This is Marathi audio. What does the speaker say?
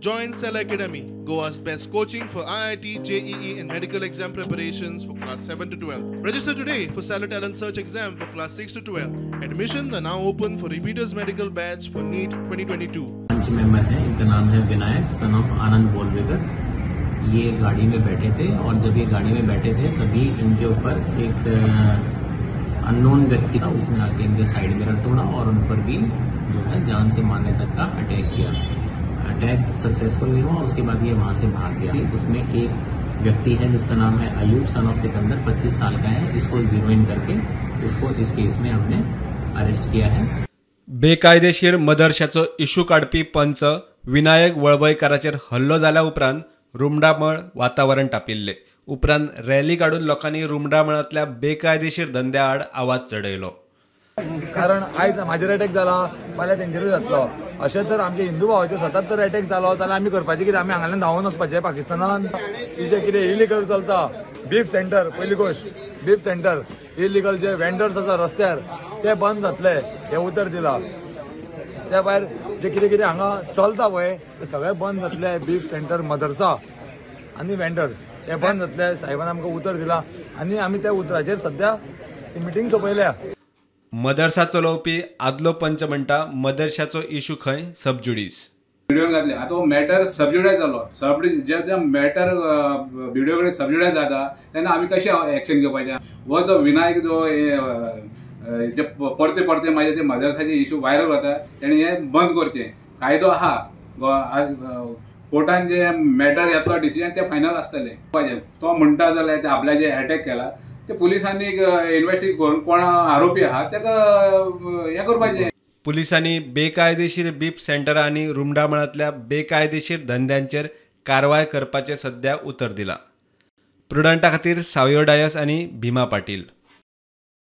Join Cell Academy, Goa's best coaching for IIT, JEE and medical exam preparations for class 7 to 12. Register today for Cell Talent Search exam for class 6 to 12. Admissions are now open for repeaters medical batch for NEET 2022. 5 member हैं, इनका नाम है विनायक सन ऑफ आनंद बोलवेकर। ये गाड़ी में बैठे थे और जब ये गाड़ी में बैठे थे तभी इनके ऊपर एक अननोन व्यक्ति था, उसने आके इनके साइड मिरर तोड़ा और उन पर भी जो है जान से मारने तक का अटैक किया। अटैक सक्सेसफुल नहीं हुआ, उसके बाद ये वहां से भाग गया। उसमें एक व्यक्ति है जिसका नाम है अयूब सन ऑफ सिकंदर, 25 साल का है। इसको जीरो इन करके इसको इस केस में हमने अरेस्ट किया है। बेकायदेशीर मदरशाचो इशू काढपी पंच विनायक वळवयकाराचेर हल्लो जाल्या उपरांत रुमडामळ वातावरण तापिल्ले। उपरांत रॅली काढून लोकांनी रुमडामळांतल्या बेकायदेशीर धंद्या आड आवाज चढयलो। कारण आयज म्हाजेर अटॅक जाला, फाल्यां तेंचेरूय जातलो। अशें तर आमचे हिंदू भावाचेर सतत तर अटॅक जालो जाल्यार आमी करपाचें कितें? आमी हांगाल्यान धांवून वचपाचें। पाकिस्तानान जे कितें इलिगल चलता, बीफ सेंटर, पयली गोश्ट बीफ सेंटर, इलिगल जे वेंडर्स आसा रस्त्यार ते बंद जातले हें उतर दिलां। त्या भायर जे कितें कितें हांगा चलता पळय ते सगळें बंद जातले। बीफ सेंटर, मदरसा आनी वेंडर्स हे बंद जातले। साहेबान आमकां उतर दिलां आनी आमी त्या उतराचेर सध्या मिटींग सोंपयल्या। मदरसा चलोवपी आदलो पंच म्हणटा मदरशाचो इशू खंय सबज्युडिस। व्हिडिओ घातले आता मॅटर सबज्युडायज जालो। जे मॅटर व्हिडिओ कडेन सबज्युडायज जाता तेन्ना आमी कशें एक्शन घेवपाचें? हो जो विनायक जो जे परते परते म्हाजे ते मदरसाचे इशू व्हायरल जाता तेणी हें बंद करचें। कायदो आहा, कोर्टान जे मॅटर येतलो डिसिजन ते फायनल आसतलें। तो म्हणटा जाल्यार ते आपल्या जे अटॅक केला ते पुलिसांनी इन्व्हेस्टिगेट करून कोण आरोपी आहा ताका हें करपाचें। पुलिसांनी बेकायदेशीर बीफ सेंटर आनी रुमडामळांतल्या बेकायदेशीर धंद्यांचेर कारवाय करपाचें सध्या उतर दिलां। प्रुडंटा खातीर सावयो डायस आनी भीमा पाटील।